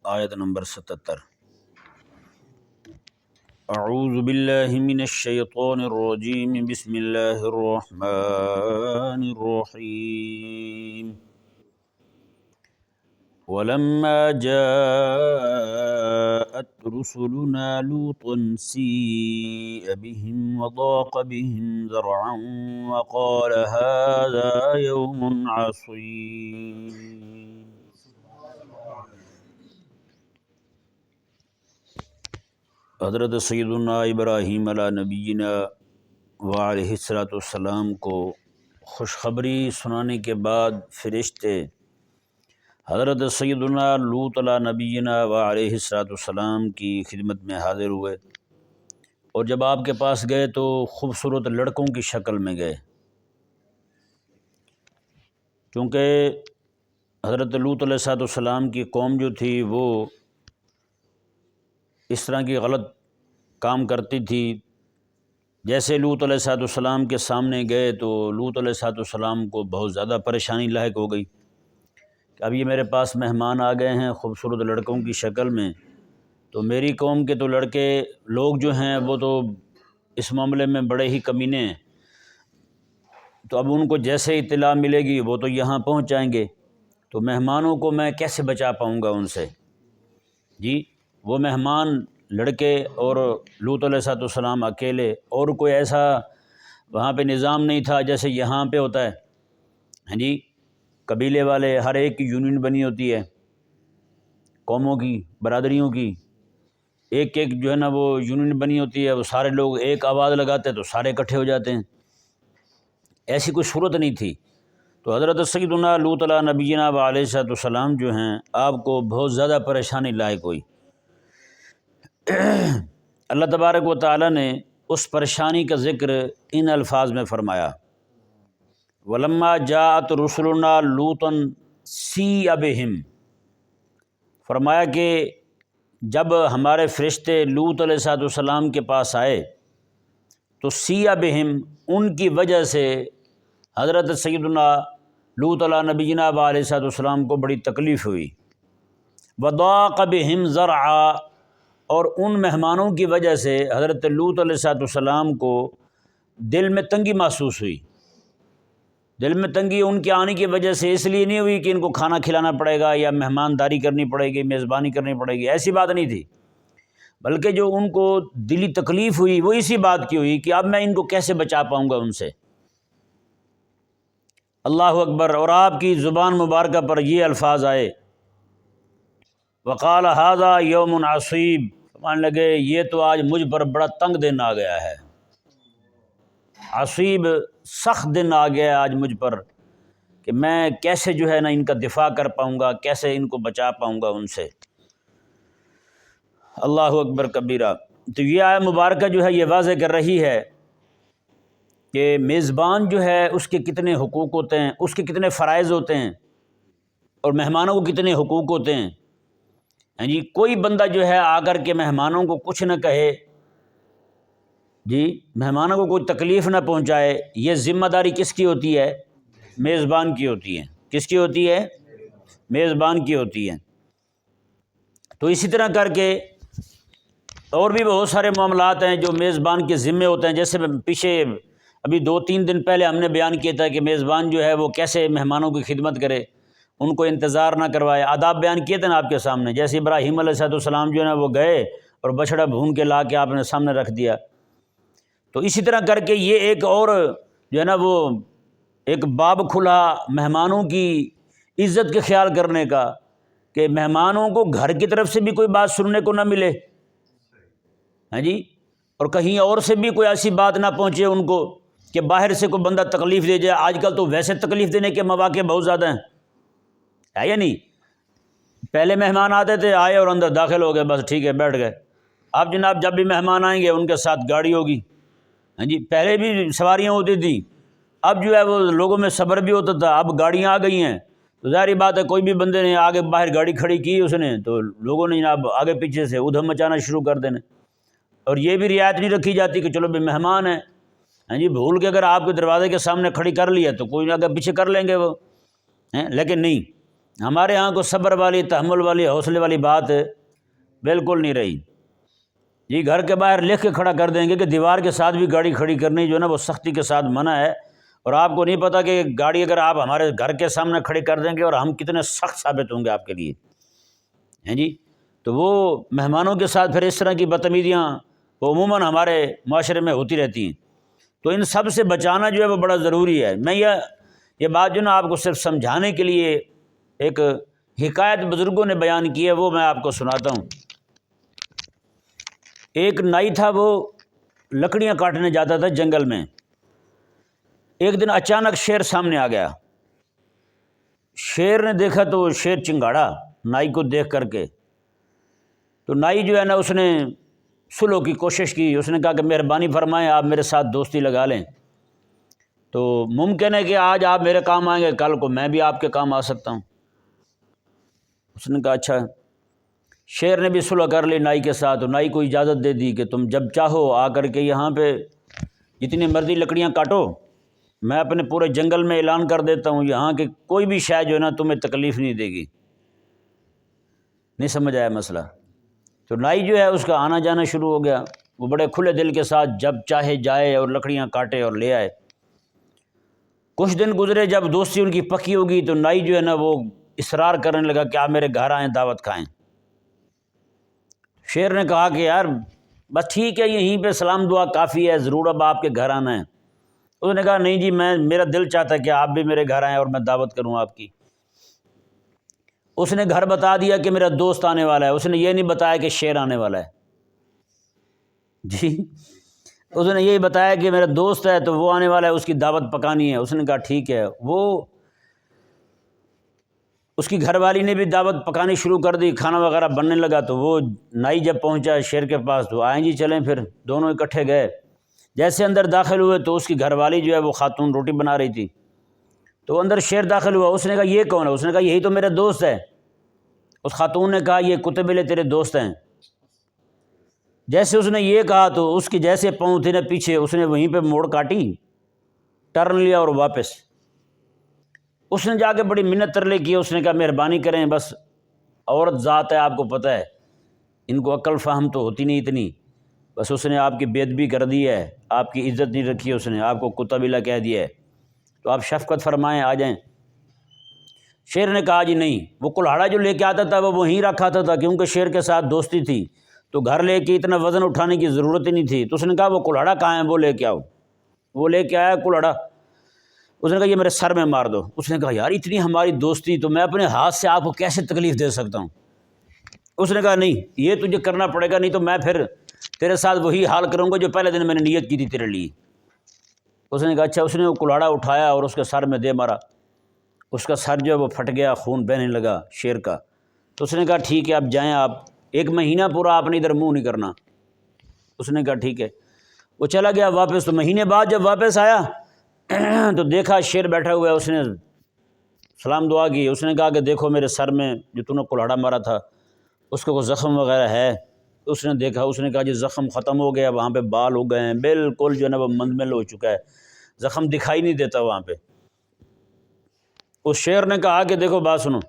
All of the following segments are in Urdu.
آیت نمبر 77۔ اعوذ باللہ من الشیطان الرجیم، بسم اللہ الرحمن الرحیم۔ ولما جاءت رسلنا لوطا سیء بهم وضاق بهم ذرعا وقال هذا يوم عصیب۔ حضرت سیدنا ابراہیم علیہ نبینا وعلیہ السلام کو خوشخبری سنانے کے بعد فرشتے حضرت سیدنا لوط علیہ نبینا وعلیہ السلام کی خدمت میں حاضر ہوئے، اور جب آپ کے پاس گئے تو خوبصورت لڑکوں کی شکل میں گئے، کیونکہ حضرت لوط علیہ السلام کی قوم جو تھی وہ اس طرح کی غلط کام کرتی تھی۔ جیسے لوط علیہ السلام کے سامنے گئے تو لوط علیہ السلام کو بہت زیادہ پریشانی لاحق ہو گئی کہ اب یہ میرے پاس مہمان آ گئے ہیں خوبصورت لڑکوں کی شکل میں، تو میری قوم کے تو لڑکے لوگ جو ہیں وہ تو اس معاملے میں بڑے ہی کمینے ہیں، تو اب ان کو جیسے اطلاع ملے گی وہ تو یہاں پہنچ جائیں گے، تو مہمانوں کو میں کیسے بچا پاؤں گا ان سے؟ جی وہ مہمان لڑکے اور لوط علیہ السلام اکیلے، اور کوئی ایسا وہاں پہ نظام نہیں تھا جیسے یہاں پہ ہوتا ہے، ہاں جی قبیلے والے ہر ایک کی یونین بنی ہوتی ہے، قوموں کی برادریوں کی ایک ایک جو ہے نا وہ یونین بنی ہوتی ہے، وہ سارے لوگ ایک آواز لگاتے ہیں تو سارے اکٹھے ہو جاتے ہیں، ایسی کوئی صورت نہیں تھی۔ تو حضرت سیدنا لوط علیہ نبینا علیہ السلام جو ہیں آپ کو بہت زیادہ پریشانی لاحق ہوئی۔ اللہ تبارک و تعالیٰ نے اس پریشانی کا ذکر ان الفاظ میں فرمایا، ولما جاءت رسلنا لوطا سیء بہم، فرمایا کہ جب ہمارے فرشتے لوط علیہ السلام کے پاس آئے تو سیء بہم ان کی وجہ سے حضرت سیدنا لوط علیہ نبینا علیہ السلام کو بڑی تکلیف ہوئی، وضاق بہم ذرعا، اور ان مہمانوں کی وجہ سے حضرت لوط علیہ السلام کو دل میں تنگی محسوس ہوئی۔ دل میں تنگی ان کے آنے کی وجہ سے اس لیے نہیں ہوئی کہ ان کو کھانا کھلانا پڑے گا یا مہمانداری کرنی پڑے گی، میزبانی کرنی پڑے گی، ایسی بات نہیں تھی، بلکہ جو ان کو دلی تکلیف ہوئی وہ اسی بات کی ہوئی کہ اب میں ان کو کیسے بچا پاؤں گا ان سے۔ اللہ اکبر۔ اور آپ کی زبان مبارکہ پر یہ الفاظ آئے، وقال ھذا یوم عصیب، فرمانے لگے یہ تو آج مجھ پر بڑا تنگ دن آ گیا ہے، عصیب سخت دن آ گیا ہے آج مجھ پر، کہ میں کیسے جو ہے نا ان کا دفاع کر پاؤں گا، کیسے ان کو بچا پاؤں گا ان سے۔ اللہ اکبر کبیرہ۔ تو یہ آیت مبارکہ جو ہے یہ واضح کر رہی ہے کہ میزبان جو ہے اس کے کتنے حقوق ہوتے ہیں، اس کے کتنے فرائض ہوتے ہیں، اور مہمانوں کو کتنے حقوق ہوتے ہیں۔ ہاں جی کوئی بندہ جو ہے آ کر کے مہمانوں کو کچھ نہ کہے، جی مہمانوں کو کوئی تکلیف نہ پہنچائے، یہ ذمہ داری کس کی ہوتی ہے؟ میزبان کی ہوتی ہے۔ کس کی ہوتی ہے؟ میزبان کی ہوتی ہے۔ تو اسی طرح کر کے اور بھی بہت سارے معاملات ہیں جو میزبان کے ذمے ہوتے ہیں، جیسے پیچھے ابھی 2-3 دن پہلے ہم نے بیان کیا تھا کہ میزبان جو ہے وہ کیسے مہمانوں کی خدمت کرے، ان کو انتظار نہ کروائے، آداب بیان کیے تھے نا آپ کے سامنے۔ جیسے ابراہیم علیہ السلام جو ہے نا وہ گئے اور بچڑا بھون کے لا کے آپ نے سامنے رکھ دیا، تو اسی طرح کر کے یہ ایک اور جو ہے نا وہ ایک باب کھلا مہمانوں کی عزت کے خیال کرنے کا، کہ مہمانوں کو گھر کی طرف سے بھی کوئی بات سننے کو نہ ملے، ہاں جی، اور کہیں اور سے بھی کوئی ایسی بات نہ پہنچے ان کو کہ باہر سے کوئی بندہ تکلیف دے جائے۔ آج کل تو ویسے تکلیف دینے کے مواقع بہت زیادہ ہیں، ہے یا نہیں؟ پہلے مہمان آتے تھے، آئے اور اندر داخل ہو گئے، بس ٹھیک ہے بیٹھ گئے۔ اب جناب جب بھی مہمان آئیں گے ان کے ساتھ گاڑی ہوگی، ہاں جی پہلے بھی سواریاں ہوتی تھیں، اب جو ہے وہ لوگوں میں صبر بھی ہوتا تھا، اب گاڑیاں آ گئی ہیں، تو ظاہری بات ہے کوئی بھی بندے نے آگے باہر گاڑی کھڑی کی اس نے تو لوگوں نے جناب آگے پیچھے سے ادھم مچانا شروع کر دینے، اور یہ بھی رعایت نہیں رکھی جاتی کہ چلو بھی مہمان ہیں، ہاں جی بھول کے اگر آپ کے دروازے کے سامنے کھڑی کر لیا تو کوئی آگے پیچھے کر لیں گے وہ، لیکن نہیں، ہمارے ہاں کو صبر والی، تحمل والی، حوصلے والی بات بالکل نہیں رہی جی۔ گھر کے باہر لکھ کے کھڑا کر دیں گے کہ دیوار کے ساتھ بھی گاڑی کھڑی کرنی جو ہے نا وہ سختی کے ساتھ منع ہے، اور آپ کو نہیں پتہ کہ گاڑی اگر آپ ہمارے گھر کے سامنے کھڑی کر دیں گے اور ہم کتنے سخت ثابت ہوں گے آپ کے لیے، ہیں جی۔ تو وہ مہمانوں کے ساتھ پھر اس طرح کی بدتمیزیاں وہ عموماً ہمارے معاشرے میں ہوتی رہتی ہیں، تو ان سب سے بچانا جو ہے وہ بڑا ضروری ہے۔ میں یہ بات جو نا آپ کو صرف سمجھانے کے لیے ایک حکایت بزرگوں نے بیان کی ہے، وہ میں آپ کو سناتا ہوں۔ ایک نائی تھا، وہ لکڑیاں کاٹنے جاتا تھا جنگل میں۔ ایک دن اچانک شیر سامنے آ گیا۔ شیر نے دیکھا تو شیر چنگاڑا نائی کو دیکھ کر کے، تو نائی جو ہے نا اس نے سلو کی کوشش کی، اس نے کہا کہ مہربانی فرمائیں آپ میرے ساتھ دوستی لگا لیں، تو ممکن ہے کہ آج آپ میرے کام آئیں گے، کل کو میں بھی آپ کے کام آ سکتا ہوں۔ اس نے کہا اچھا۔ شیر نے بھی صلح کر لی نائی کے ساتھ، اور نائی کو اجازت دے دی کہ تم جب چاہو آ کر کے یہاں پہ جتنی مرضی لکڑیاں کاٹو، میں اپنے پورے جنگل میں اعلان کر دیتا ہوں یہاں کہ کوئی بھی شے جو ہے نا تمہیں تکلیف نہیں دے گی۔ نہیں سمجھ آیا مسئلہ؟ تو نائی جو ہے اس کا آنا جانا شروع ہو گیا، وہ بڑے کھلے دل کے ساتھ جب چاہے جائے اور لکڑیاں کاٹے اور لے آئے۔ کچھ دن گزرے، جب دوستی ان کی پکی ہوگی تو نائی جو ہے نا وہ اصرار کرنے لگا کہ آپ میرے گھر آئیں، دعوت کھائیں۔ شیر نے کہا کہ یار بس ٹھیک ہے، یہیں پہ سلام دعا کافی ہے، ضرور اب آپ کے گھر آنا ہے۔ اس نے کہا نہیں جی، میرا دل چاہتا ہے کہ آپ بھی میرے گھر آئیں اور میں دعوت کروں آپ کی۔ اس نے گھر بتا دیا کہ میرا دوست آنے والا ہے، اس نے یہ نہیں بتایا کہ شیر آنے والا ہے جی۔ اس نے یہی بتایا کہ میرا دوست ہے تو وہ آنے والا ہے، اس کی دعوت پکانی ہے۔ اس نے کہا ٹھیک ہے۔ وہ اس کی گھر والی نے بھی دعوت پکانی شروع کر دی، کھانا وغیرہ بننے لگا، تو وہ نائی جب پہنچا شیر کے پاس تو آئیں جی چلیں، پھر دونوں اکٹھے گئے۔ جیسے اندر داخل ہوئے تو اس کی گھر والی جو ہے وہ خاتون روٹی بنا رہی تھی، تو اندر شیر داخل ہوا۔ اس نے کہا یہ کون ہے؟ اس نے کہا یہی تو میرا دوست ہے۔ اس خاتون نے کہا یہ کتے بلے تیرے دوست ہیں۔ جیسے اس نے یہ کہا تو اس کی جیسے پاؤں تھے نا پیچھے، اس نے وہیں پہ موڑ کاٹی، ٹرن لیا اور واپس۔ اس نے جا کے بڑی منت ترلے کی، اس نے کہا مہربانی کریں، بس عورت ذات ہے، آپ کو پتہ ہے ان کو عقل فہم تو ہوتی نہیں اتنی، بس اس نے آپ کی بے ادبی کر دی ہے، آپ کی عزت نہیں رکھی، اس نے آپ کو کتا بلا کہہ دیا ہے، تو آپ شفقت فرمائیں آ جائیں۔ شیر نے کہا جی نہیں، وہ کلہاڑا جو لے کے آتا تھا وہ وہیں رکھا آتا تھا، کیونکہ شیر کے ساتھ دوستی تھی تو گھر لے کے اتنا وزن اٹھانے کی ضرورت ہی نہیں تھی۔ تو اس نے کہا وہ کلہاڑا کہاں ہے؟ وہ لے کے آؤ۔ وہ لے کے آیا کلہاڑا۔ اس نے کہا یہ میرے سر میں مار دو۔ اس نے کہا یار اتنی ہماری دوستی، تو میں اپنے ہاتھ سے آپ کو کیسے تکلیف دے سکتا ہوں؟ اس نے کہا نہیں، یہ تجھے کرنا پڑے گا، نہیں تو میں پھر تیرے ساتھ وہی حال کروں گا جو پہلے دن میں نے نیت کی تھی تیرے لیے۔ اس نے کہا اچھا۔ اس نے وہ کلہاڑا اٹھایا اور اس کے سر میں دے مارا، اس کا سر جو ہے وہ پھٹ گیا، خون بہنے لگا شیر کا۔ تو اس نے کہا ٹھیک ہے اب جائیں آپ، 1 مہینہ پورا آپ نے ادھر منہ نہیں کرنا۔ اس نے کہا ٹھیک ہے۔ وہ چلا گیا واپس۔ تو مہینے بعد جب واپس آیا تو دیکھا شیر بیٹھا ہوا ہے۔ اس نے سلام دعا کی، اس نے کہا کہ دیکھو میرے سر میں جو تو نے کلہاڑا مارا تھا اس کا کوئی زخم وغیرہ ہے؟ اس نے دیکھا، اس نے کہا جی زخم ختم ہو گیا، وہاں پہ بال ہو گئے ہیں، بالکل جو ہے نا وہ مندمل ہو چکا ہے، زخم دکھائی نہیں دیتا وہاں پہ۔ اس شیر نے کہا کہ دیکھو بات سنو،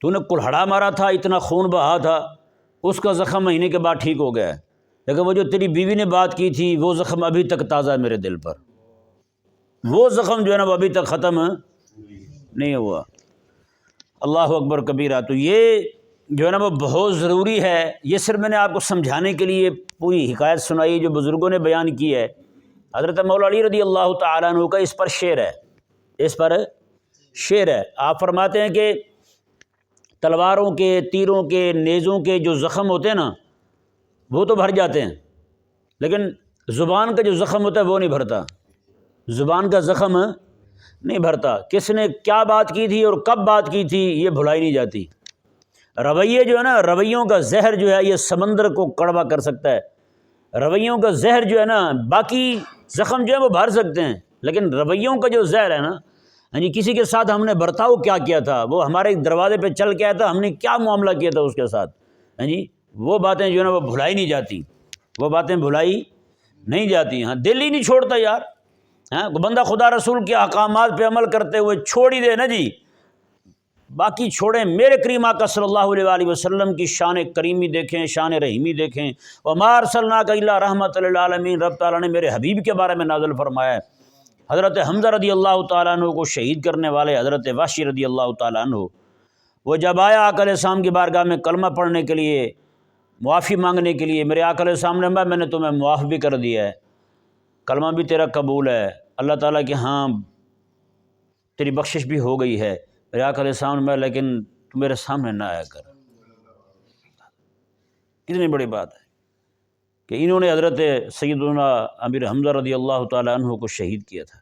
تو نے کلہاڑا مارا تھا، اتنا خون بہا تھا، اس کا زخم مہینے کے بعد ٹھیک ہو گیا ہے، لیکن وہ جو تیری بیوی نے بات کی تھی وہ زخم ابھی تک تازہ ہے میرے دل پر، وہ زخم جو ہے نا وہ ابھی تک ختم نہیں ہوا۔ اللہ اکبر کبیرہ۔ تو یہ جو ہے نا وہ بہت ضروری ہے۔ یہ صرف میں نے آپ کو سمجھانے کے لیے پوری حکایت سنائی جو بزرگوں نے بیان کی ہے۔ حضرت مولا علی رضی اللہ تعالیٰ عنہ کا اس پر شعر ہے، اس پر شعر ہے۔ آپ فرماتے ہیں کہ تلواروں کے، تیروں کے، نیزوں کے جو زخم ہوتے ہیں نا وہ تو بھر جاتے ہیں، لیکن زبان کا جو زخم ہوتا ہے وہ نہیں بھرتا، زبان کا زخم نہیں بھرتا۔ کس نے کیا بات کی تھی اور کب بات کی تھی یہ بھلائی نہیں جاتی۔ رویے جو ہے نا، رویوں کا زہر جو ہے یہ سمندر کو کڑوا کر سکتا ہے۔ رویوں کا زہر جو ہے نا، باقی زخم جو ہے وہ بھر سکتے ہیں، لیکن رویوں کا جو زہر ہے نا، یعنی کسی کے ساتھ ہم نے برتاؤ کیا کیا تھا، وہ ہمارے دروازے پہ چل کے آیا تھا، ہم نے کیا معاملہ کیا تھا اس کے ساتھ، جی وہ باتیں جو ہے نا وہ بھلائی نہیں جاتی، وہ باتیں بھلائی نہیں جاتی۔ ہاں دل ہی نہیں چھوڑتا یار، ہاں بندہ خدا رسول کے احکامات پہ عمل کرتے ہوئے چھوڑ ہی دے نا جی، باقی چھوڑیں، میرے کریم آقا صلی اللہ علیہ وآلہ وسلم کی شان کریمی دیکھیں، شان رحیمی دیکھیں۔ وَمَا أَرْسَلْنَاكَ إِلَّا رَحْمَةً لِلْعَالَمِينَ، رب تعالیٰ نے میرے حبیب کے بارے میں نازل فرمایا ہے۔ حضرت حمزہ رضی اللہ تعالیٰ عنہ کو شہید کرنے والے حضرت وحشی رضی اللہ تعالیٰ عنہ، وہ جب آیا آقا علیہ السلام کی بارگاہ میں کلمہ پڑھنے کے لیے، معافی مانگنے کے لیے، میرے آقا علیہ السلام نے میں نے تمہیں معاف بھی کر دیا ہے، کلمہ بھی تیرا قبول ہے، اللہ تعالیٰ کے ہاں تیری بخشش بھی ہو گئی ہے۔ میرے آقا علیہ السلام نے لیکن تو میرے سامنے نہ آیا کر۔ کتنی بڑی بات ہے کہ انہوں نے حضرت سیدنا امیر حمزہ رضی اللہ تعالیٰ عنہ کو شہید کیا تھا۔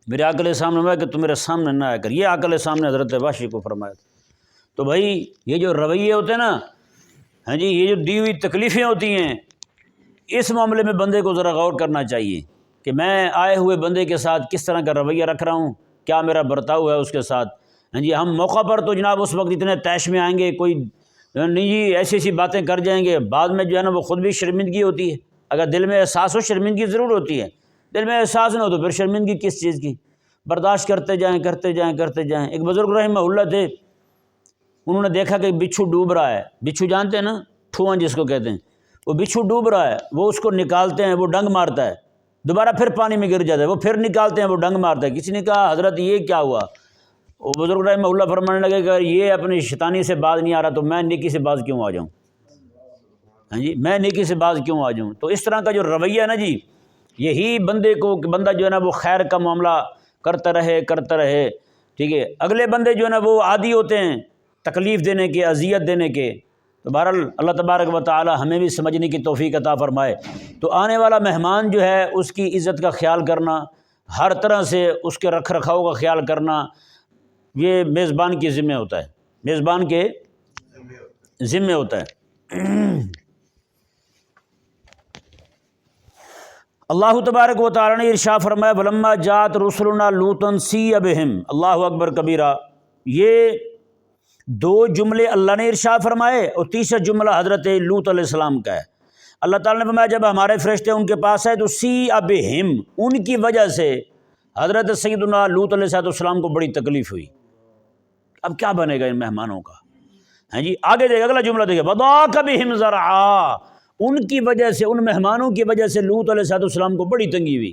میرے آقا علیہ السلام نے کہ تو میرے سامنے نہ آیا کر، یہ آقا علیہ السلام نے حضرت وحشی کو فرمایا تھا۔ تو بھائی یہ جو رویے ہوتے ہیں نا، ہاں جی، یہ جو دی ہوئی تکلیفیں ہوتی ہیں، اس معاملے میں بندے کو ذرا غور کرنا چاہیے کہ میں آئے ہوئے بندے کے ساتھ کس طرح کا رویہ رکھ رہا ہوں، کیا میرا برتاؤ ہے اس کے ساتھ۔ ہاں جی، ہم موقع پر تو جناب اس وقت اتنے طیش میں آئیں گے، کوئی نہیں جی ایسی ایسی باتیں کر جائیں گے، بعد میں جو ہے نا وہ خود بھی شرمندگی ہوتی ہے۔ اگر دل میں احساس ہو، شرمندگی ضرور ہوتی ہے، دل میں احساس نہ ہو تو پھر شرمندگی کس چیز کی؟ برداشت کرتے جائیں کرتے جائیں کرتے جائیں۔ ایک بزرگ رحمہ اللہ تھے، انہوں نے دیکھا کہ بچھو ڈوب رہا ہے، بچھو جانتے ہیں نا، ٹھواں جس کو کہتے ہیں، وہ بچھو ڈوب رہا ہے، وہ اس کو نکالتے ہیں، وہ ڈنگ مارتا ہے، دوبارہ پھر پانی میں گر جاتا ہے، وہ پھر نکالتے ہیں، وہ ڈنگ مارتا ہے۔ کسی نے کہا حضرت یہ کیا ہوا؟ وہ بزرگ رحمہ اللہ فرمانے لگے کہ یہ اپنی شیطانی سے باز نہیں آ رہا تو میں نیکی سے باز کیوں آ جاؤں؟ ہاں جی، میں نیکی سے باز کیوں آ جاؤں؟ تو اس طرح کا جو رویہ ہے نا جی، یہی بندے کو کہ بندہ جو ہے نا وہ خیر کا معاملہ کرتا رہے، ٹھیک ہے۔ اگلے بندے جو ہے نا وہ عادی ہوتے ہیں تکلیف دینے کے، اذیت دینے کے۔ تو بہرحال اللہ تبارک و تعالی ہمیں بھی سمجھنے کی توفیق عطا فرمائے۔ تو آنے والا مہمان جو ہے اس کی عزت کا خیال کرنا، ہر طرح سے اس کے رکھ رکھاؤ کا خیال کرنا، یہ میزبان کی ذمہ ہوتا ہے، میزبان کے ذمہ ہوتا ہے۔ اللہ تبارک و تعالی نے ارشاد فرمایا وَلَمَّا جَاءَتْ رُسُلُنَا لُوطًا سِیَّ بِهِمْ، اللہ اکبر کبیرہ۔ یہ دو جملے اللہ نے ارشاد فرمائے اور تیسرا جملہ حضرت لوط علیہ السلام کا ہے۔ اللہ تعالیٰ نے فرمایا جب ہمارے فرشتے ان کے پاس آئے تو سِیَّ بِهِمْ، ان کی وجہ سے حضرت سیدنا لوط علیہ السلام کو بڑی تکلیف ہوئی۔ اب کیا بنے گا ان مہمانوں کا؟ ہاں جی، آگے دیکھیں، اگلا جملہ دیکھیں، وَضَاقَ بِهِمْ ذَرْعًا، ان کی وجہ سے، ان مہمانوں کی وجہ سے لوط علیہ السلام کو بڑی تنگی ہوئی،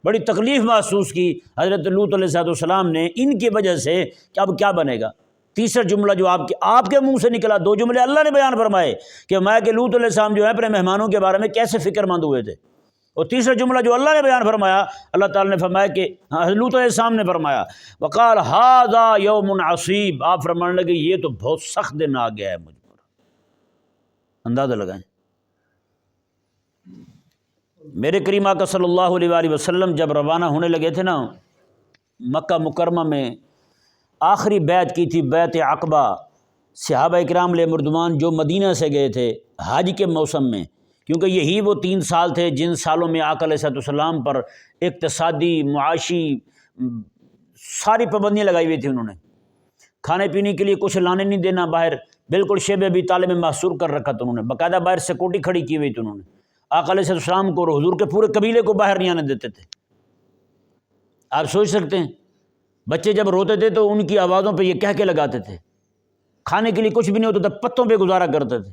بڑی تکلیف محسوس کی حضرت لوط علیہ السلام نے ان کی وجہ سے کہ اب کیا بنے گا۔ تیسرا جملہ جو آپ کے منہ سے نکلا، دو جملے اللہ نے بیان فرمائے کہ میں کہ لوط علیہ السلام جو ہے اپنے مہمانوں کے بارے میں کیسے فکر مند ہوئے تھے، اور تیسرا جملہ جو اللہ نے بیان فرمایا، اللہ تعالیٰ نے فرمایا کہ لوط علیہ السلام نے فرمایا وقال ھذا یوم عصیب، آپ فرمانے لگے یہ تو بہت سخت دن آ گیا ہے مجھ پر۔ اندازہ لگائیں، میرے کریم آقا صلی اللہ علیہ وآلہ وسلم جب روانہ ہونے لگے تھے نا مکہ مکرمہ میں، آخری بیعت کی تھی بیعت عقبہ، صحابہ اکرام علیہ مردوان جو مدینہ سے گئے تھے حج کے موسم میں، کیونکہ یہی وہ 3 سال تھے جن سالوں میں آقا علیہ السلام پر اقتصادی، معاشی ساری پابندیاں لگائی ہوئی تھی۔ انہوں نے کھانے پینے کے لیے کچھ لانے نہیں دینا باہر، بالکل شیب ابی طالب میں محصور کر رکھا تھا انہوں نے، باقاعدہ باہر سیکورٹی کھڑی کی ہوئی تھی انہوں نے۔ آقا علیہ السلام کو اور حضور کے پورے قبیلے کو باہر نہیں آنے دیتے تھے۔ آپ سوچ سکتے ہیں بچے جب روتے تھے تو ان کی آوازوں پہ یہ کہہ کے لگاتے تھے، کھانے کے لیے کچھ بھی نہیں ہوتا تھا، پتوں پہ گزارا کرتے تھے۔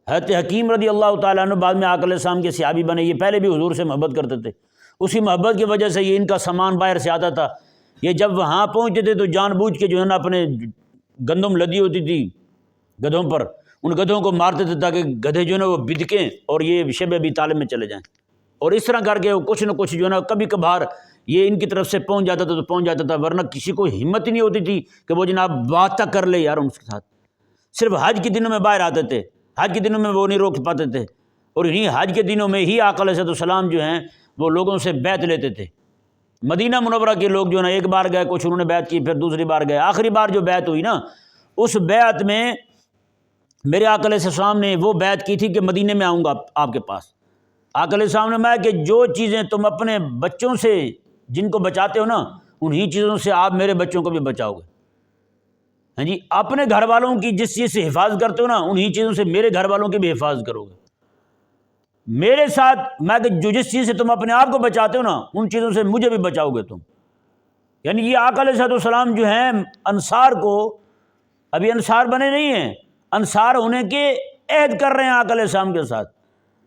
حضرت حکیم رضی اللہ تعالیٰ عنہ بعد میں آقا علیہ السلام کے صحابی بنے، یہ پہلے بھی حضور سے محبت کرتے تھے، اسی محبت کی وجہ سے یہ ان کا سامان باہر سے آتا تھا۔ یہ جب وہاں پہنچتے تھے تو جان بوجھ کے جو ہے نا اپنے گندم لدی ہوتی تھی گدھوں پر، ان گدھوں کو مارتے تھے تاکہ گدھے جو ہے نا وہ بدکیں اور یہ شیب ابی طالب میں چلے جائیں، اور اس طرح کر کے وہ کچھ نہ کچھ جو ہے نا کبھی کبھار یہ ان کی طرف سے پہنچ جاتا تھا تو پہنچ جاتا تھا، ورنہ کسی کو ہمت ہی نہیں ہوتی تھی کہ وہ جناب بات تک کر لے یار ان کے ساتھ۔ صرف حج کے دنوں میں باہر آتے تھے، حج کے دنوں میں وہ نہیں روک پاتے تھے، اور انہیں حج کے دنوں میں ہی آقا علیہ السلام جو ہیں وہ لوگوں سے بیعت لیتے تھے۔ مدینہ منورہ کے لوگ جو ہے نا ایک بار گئے، کچھ انہوں نے بیعت کی، پھر دوسری بار گئے، آخری بار جو بیعت ہوئی نا اس بیعت میں میرے آقا علیہ السلام نے وہ بیعت کی تھی کہ مدینے میں آؤں گا آپ کے پاس۔ آقا علیہ السلام نے میں کہ جو چیزیں تم اپنے بچوں سے جن کو بچاتے ہو نا انہی چیزوں سے آپ میرے بچوں کو بھی بچاؤ گے۔ ہاں جی، اپنے گھر والوں کی جس چیز سے حفاظت کرتے ہو نا انہی چیزوں سے میرے گھر والوں کی بھی حفاظت کرو گے۔ میرے ساتھ میں کہ جو جس چیز سے تم اپنے آپ کو بچاتے ہو نا ان چیزوں سے مجھے بھی بچاؤ گے تم۔ یعنی یہ آقا علیہ السلام جو ہیں انصار کو، ابھی انصار بنے نہیں ہیں، انصار ہونے کے عہد کر رہے ہیں آقا علیہ السلام کے ساتھ۔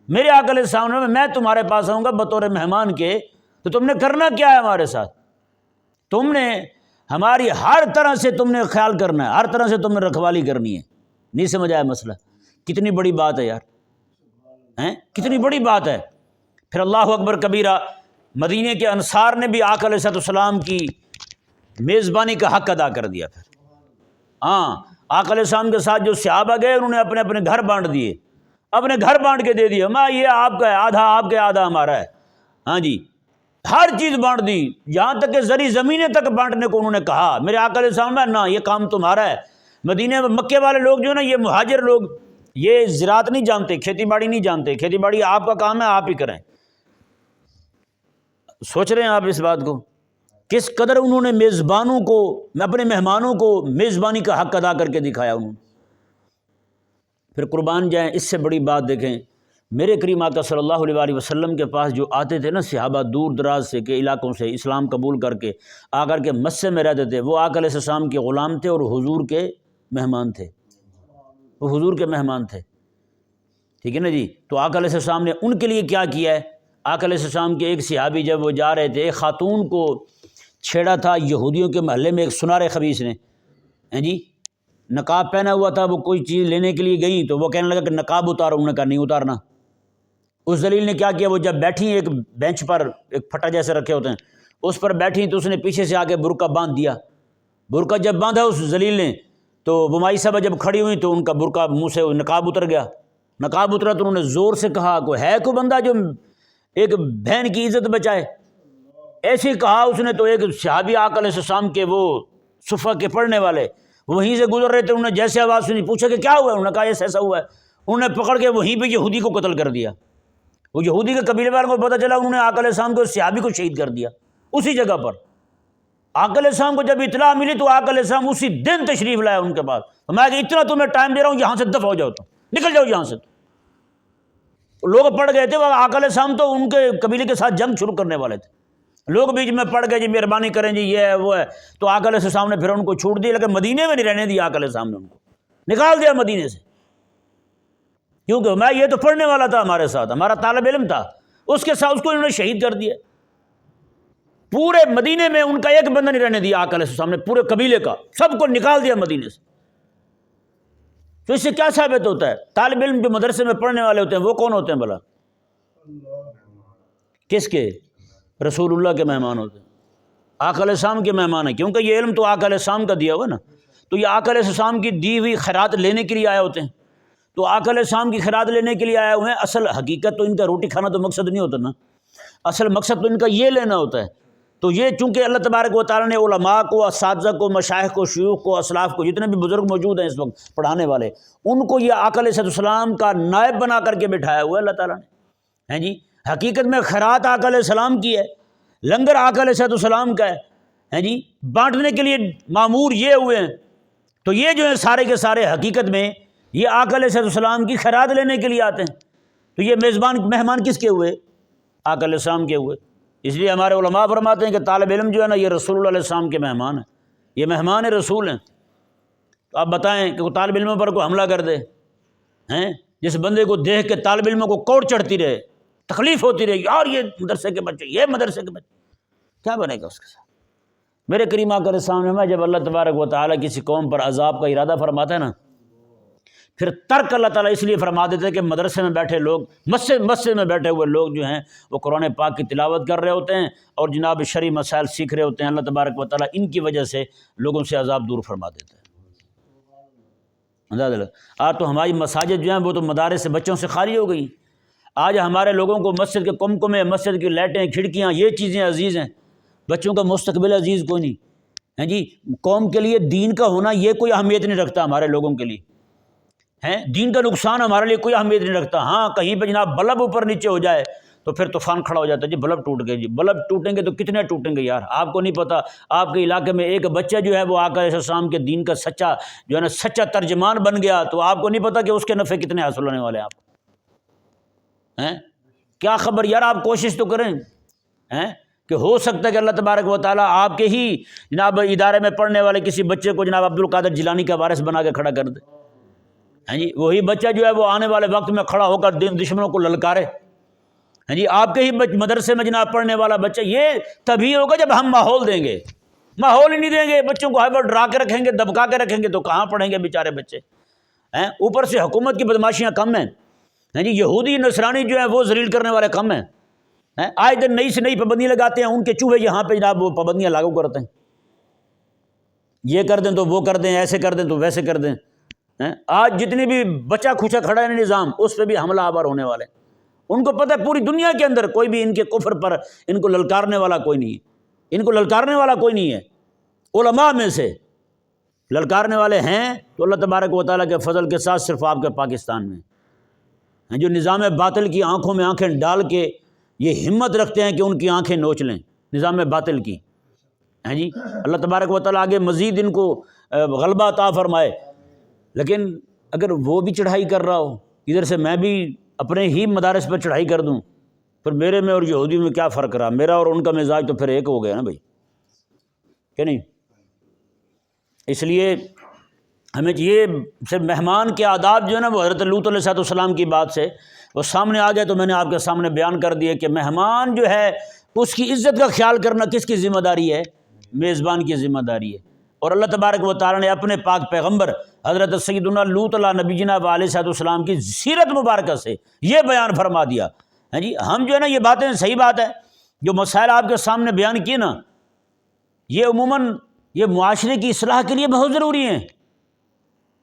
میرے آقا علیہ السلام نے، میں تمہارے پاس آؤں گا بطور مہمان کے، تو تم نے کرنا کیا ہے ہمارے ساتھ؟ تم نے ہماری ہر طرح سے تم نے خیال کرنا ہے، ہر طرح سے تم نے رکھوالی کرنی ہے۔ نہیں سمجھ آیا مسئلہ؟ کتنی بڑی بات ہے یار، کتنی بڑی بات ہے۔ پھر اللہ اکبر کبیرہ، مدینے کے انصار نے بھی آقا علیہ السلام کی میزبانی کا حق ادا کر دیا۔ پھر آقا علیہ السلام کے ساتھ جو صحابہ گئے انہوں نے اپنے اپنے گھر بانٹ دیے، اپنے گھر بانٹ کے دے دیے، یہ آپ کا ہے آدھا آپ کے آدھا ہمارا ہے، ہاں جی، ہر چیز بانٹ دی، یہاں تک کہ زری زمینیں تک بانٹنے کو انہوں نے کہا۔ میرے آقا علیہ السلام نے نہ، یہ کام تمہارا ہے۔ مدینے میں مکے والے لوگ جو ہے نا، یہ مہاجر لوگ، یہ زراعت نہیں جانتے، کھیتی باڑی نہیں جانتے، کھیتی باڑی آپ کا کام ہے، آپ ہی کریں۔ سوچ رہے ہیں آپ اس بات کو؟ کس قدر انہوں نے میزبانوں کو، اپنے مہمانوں کو میزبانی کا حق ادا کر کے دکھایا انہوں نے۔ پھر قربان جائیں، اس سے بڑی بات دیکھیں، میرے کریم آقا صلی اللہ علیہ وآلہ وسلم کے پاس جو آتے تھے نا صحابہ دور دراز سے کے علاقوں سے اسلام قبول کر کے آ کر کے مسجد میں رہتے تھے، وہ آقا علیہ السلام کے غلام تھے اور حضور کے مہمان تھے، وہ حضور کے مہمان تھے، ٹھیک ہے نا جی۔ تو آقا علیہ السلام نے ان کے لیے کیا کیا ہے؟ آقا علیہ السلام کے ایک صحابی جب وہ جا رہے تھے، ایک خاتون کو چھیڑا تھا یہودیوں کے محلے میں ایک سنار خبیث نے، ہیں جی، نقاب پہنا ہوا تھا، وہ کوئی چیز لینے کے لیے گئیں تو وہ کہنے لگا کہ نقاب اتارو، انہوں نے کہا نہیں اتارنا۔ اس دلیل نے کیا کیا، وہ جب بیٹھی ایک بینچ پر، ایک پھٹا جیسے رکھے ہوتے ہیں اس پر بیٹھی، تو اس نے پیچھے سے آ کے برقع باندھ دیا۔ برقع جب باندھا اس ذلیل نے، تو بمائی صاحبہ جب کھڑی ہوئی تو ان کا برقع منہ سے نقاب اتر گیا۔ نقاب اترا تو انہوں نے زور سے کہا، کوئی ہے کوئی بندہ جو ایک بہن کی عزت بچائے؟ ایسے کہا اس نے تو ایک صحابی آقا علیہ السلام کے وہ صفحہ کے پڑھنے والے وہیں سے گزر رہے تھے، انہوں نے جیسے آواز سنی پوچھا کہ کیا ہوا ہے؟ انہوں نے کہا ایسا ہوا ہے۔ انہوں نے پکڑ کے وہیں پہ یہودی کو قتل کر دیا۔ وہ یہودی کے قبیلے والوں کو پتہ چلا، انہوں نے آقا علیہ السلام کو، صحابی کو شہید کر دیا اسی جگہ پر۔ آقا علیہ السلام کو جب اطلاع ملی تو آقا علیہ السلام اسی دن تشریف لایا ان کے پاس، میں کہ اتنا تمہیں ٹائم دے رہا ہوں، یہاں سے دفع ہو جاؤ، تو نکل جاؤ یہاں سے۔ لوگ پڑ گئے تھے، وہ آقا علیہ السلام تو ان کے قبیلے کے ساتھ جنگ شروع کرنے والے تھے، لوگ بیچ میں پڑ گئے، جی مہربانی کریں جی یہ ہے وہ ہے، تو آقا علیہ السلام نے پھر ان کو چھوڑ دیا، لیکن مدینے میں نہیں رہنے دیا آقا علیہ السلام نے، ان کو نکال دیا مدینے سے، کیونکہ میں یہ تو پڑھنے والا تھا ہمارے ساتھ، ہمارا طالب علم تھا، اس کے ساتھ اس کو انہوں نے شہید کر دیا۔ پورے مدینے میں ان کا ایک بندہ نہیں رہنے دیا آقا علیہ السلام نے، پورے قبیلے کا سب کو نکال دیا مدینے سے۔ تو اس سے کیا ثابت ہوتا ہے؟ طالب علم جو مدرسے میں پڑھنے والے ہوتے ہیں وہ کون ہوتے ہیں بھلا؟ کس کے؟ رسول اللہ کے مہمان ہوتے ہیں، آقا علیہ السلام کے مہمان ہیں، کیونکہ یہ علم تو آقا علیہ السلام کا دیا ہوا نا، تو یہ آقا علیہ السلام کی دی ہوئی خیرات لینے کے لیے آئے ہوتے ہیں، تو آقا علیہ السلام کی خیرات لینے کے لیے آئے ہوئے ہیں۔ اصل حقیقت تو ان کا روٹی کھانا تو مقصد نہیں ہوتا نا، اصل مقصد تو ان کا یہ لینا ہوتا ہے۔ تو یہ چونکہ اللہ تبارک و تعالیٰ نے علماء کو، اساتذہ کو، مشائخ کو، شیوخ کو، اسلاف کو، جتنے بھی بزرگ موجود ہیں اس وقت پڑھانے والے، ان کو یہ آقا علیہ السلام کا نائب بنا کر کے بٹھایا ہوا ہے اللہ تعالیٰ نے، ہیں جی۔ حقیقت میں خیرات آقا علیہ السلام کی ہے، لنگر آقا علیہ السلام کا ہے جی، بانٹنے کے لیے مامور یہ ہوئے ہیں۔ تو یہ جو ہے سارے کے سارے حقیقت میں یہ آقا علیہ السلام کی خیرات لینے کے لیے آتے ہیں۔ تو یہ مہمان کس کے ہوئے؟ آقا علیہ السلام کے ہوئے۔ اس لیے ہمارے علماء فرماتے ہیں کہ طالب علم جو ہے نا یہ رسول اللہ علیہ السلام کے مہمان ہیں، یہ مہمان رسول ہیں۔ تو آپ بتائیں کہ وہ طالب علموں پر کوئی حملہ کر دے، ہیں جس بندے کو دیکھ کے طالب علموں کو کوڑ چڑھتی رہے، تکلیف ہوتی رہے، یار یہ مدرسے کے بچے، یہ مدرسے کے بچے، کیا بنے گا اس کے ساتھ؟ میرے کریم آقا علیہ السلام نے، جب اللہ تبارک و تعالیٰ کسی قوم پر عذاب کا ارادہ فرماتا ہے نا، پھر ترک اللہ تعالیٰ اس لیے فرما دیتے ہیں کہ مدرسے میں بیٹھے لوگ، مسجد میں بیٹھے ہوئے لوگ جو ہیں وہ قرآن پاک کی تلاوت کر رہے ہوتے ہیں اور جناب شرعی مسائل سیکھ رہے ہوتے ہیں، اللہ تبارک و تعالیٰ ان کی وجہ سے لوگوں سے عذاب دور فرما دیتا ہے۔ آج تو ہماری مساجد جو ہیں وہ تو مدارس سے بچوں سے خالی ہو گئی۔ آج ہمارے لوگوں کو مسجد کے کمکمے، مسجد کی لائٹیں، کھڑکیاں، یہ چیزیں عزیز ہیں، بچوں کا مستقبل عزیز کوئی نہیں ہے جی۔ قوم کے لیے دین کا ہونا یہ کوئی اہمیت نہیں رکھتا ہمارے لوگوں کے لیے، ہیں دین کا نقصان ہمارے لیے کوئی اہمیت نہیں رکھتا۔ ہاں کہیں پہ جناب بلب اوپر نیچے ہو جائے تو پھر طوفان کھڑا ہو جاتا ہے، جی بلب ٹوٹ گئے، جی بلب ٹوٹیں گے تو کتنے ٹوٹیں گے یار، آپ کو نہیں پتہ۔ آپ کے علاقے میں ایک بچہ جو ہے وہ آقا علیہ السلام کے دین کا سچا جو ہے نا سچا ترجمان بن گیا تو آپ کو نہیں پتہ کہ اس کے نفع کتنے حاصل ہونے والے ہیں آپ کو، ہیں کیا خبر یار، آپ کوشش تو کریں ہیں کہ ہو سکتا ہے کہ اللہ تبارک و تعالیٰ آپ کے ہی جناب ادارے میں پڑھنے والے کسی بچے کو جناب عبد القادر جیلانی کا وارث بنا کے کھڑا کر دے. ہاں جی وہی بچہ جو ہے وہ آنے والے وقت میں کھڑا ہو کر دشمنوں کو للکارے. ہاں جی آپ کے ہی مدرسے میں جناب پڑھنے والا بچہ. یہ تبھی ہوگا جب ہم ماحول دیں گے. ماحول ہی نہیں دیں گے, بچوں کو ہر ڈرا کے رکھیں گے, دبکا کے رکھیں گے, تو کہاں پڑھیں گے بیچارے بچے. اوپر سے حکومت کی بدماشیاں کم ہیں. ہاں جی یہودی نصرانی جو ہیں وہ ذلیل کرنے والے کم ہیں. آج دن نئی سے نئی پابندیاں لگاتے ہیں, ان کے چوہے یہاں پہ جناب وہ پابندیاں لاگو کرتے ہیں. یہ کر دیں تو وہ کر دیں, ایسے کر دیں تو ویسے کر دیں. آج جتنی بھی بچا کھچا کھڑا ہے نظام, اس پہ بھی حملہ آور ہونے والے ہیں. ان کو پتہ ہے پوری دنیا کے اندر کوئی بھی ان کے کفر پر ان کو للکارنے والا کوئی نہیں ہے. ان کو للکارنے والا کوئی نہیں ہے. علماء میں سے للکارنے والے ہیں تو اللہ تبارک و تعالیٰ کے فضل کے ساتھ صرف آپ کے پاکستان میں, جو نظام باطل کی آنکھوں میں آنکھیں ڈال کے یہ ہمت رکھتے ہیں کہ ان کی آنکھیں نوچ لیں نظام باطل کی. ہیں جی اللہ تبارک و تعالیٰ آگے مزید ان کو غلبہ عطا فرمائے. لیکن اگر وہ بھی چڑھائی کر رہا ہو, ادھر سے میں بھی اپنے ہی مدارس پر چڑھائی کر دوں, پھر میرے میں اور یہودی میں کیا فرق رہا؟ میرا اور ان کا مزاج تو پھر ایک ہو گیا نا بھائی, کہ نہیں؟ اس لیے ہمیں یہ صرف مہمان کے آداب جو ہے نا وہ حضرت لوط علیہ السلام کی بات سے وہ سامنے آ گیا, تو میں نے آپ کے سامنے بیان کر دیا کہ مہمان جو ہے اس کی عزت کا خیال کرنا کس کی ذمہ داری ہے؟ میزبان کی ذمہ داری ہے. اور اللہ تبارک و تعالیٰ نے اپنے پاک پیغمبر حضرت سیدنا لوط علیہ نبی جناب علیہ السلام کی سیرت مبارکہ سے یہ بیان فرما دیا. ہاں جی ہم جو ہے نا یہ باتیں صحیح بات ہے, جو مسائل آپ کے سامنے بیان کیے نا, یہ عموماً یہ معاشرے کی اصلاح کے لیے بہت ضروری ہیں.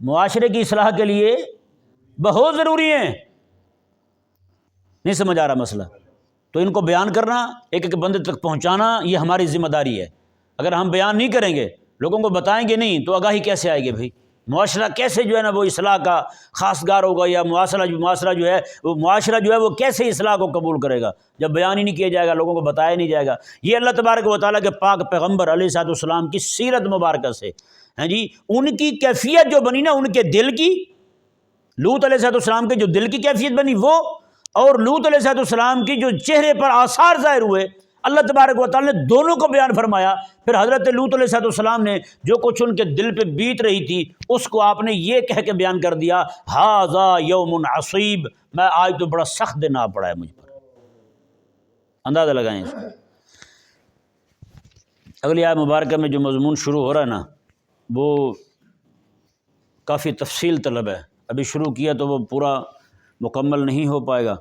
معاشرے کی اصلاح کے لیے بہت ضروری ہیں. نہیں سمجھ آ رہا مسئلہ؟ تو ان کو بیان کرنا, ایک ایک بندے تک پہنچانا, یہ ہماری ذمہ داری ہے. اگر ہم بیان نہیں کریں گے, لوگوں کو بتائیں گے نہیں, تو آگاہی کیسے آئے گی بھائی؟ معاشرہ کیسے جو ہے نا وہ اصلاح کا خاصگار ہوگا, یا معاشرہ جو ہے وہ کیسے اصلاح کو قبول کرے گا جب بیان ہی نہیں کیا جائے گا, لوگوں کو بتایا نہیں جائے گا. یہ اللہ تبارک و تعالیٰ کے پاک پیغمبر علیہ السلام کی سیرت مبارکہ سے ہیں جی ان کی کیفیت جو بنی نا, ان کے دل کی, لوط علیہ السلام کے جو دل کی کیفیت بنی وہ, اور لوط علیہ السلام کی جو چہرے پر آثار ظاہر ہوئے, اللہ تبارک و تعالیٰ نے دونوں کو بیان فرمایا. پھر حضرت لوط علیہ السلام نے جو کچھ ان کے دل پہ بیت رہی تھی اس کو آپ نے یہ کہہ کے بیان کر دیا, ھذا یوم عصیب, میں آج تو بڑا سخت دن آ پڑا ہے مجھ پر. اندازہ لگائیں اس کو. اگلی آیت مبارکہ میں جو مضمون شروع ہو رہا ہے نا وہ کافی تفصیل طلب ہے. ابھی شروع کیا تو وہ پورا مکمل نہیں ہو پائے گا,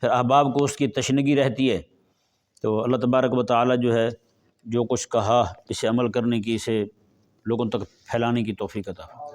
پھر احباب کو اس کی تشنگی رہتی ہے. تو اللہ تبارک و تعالیٰ جو ہے جو کچھ کہا اسے عمل کرنے کی, اسے لوگوں تک پھیلانے کی توفیق عطا.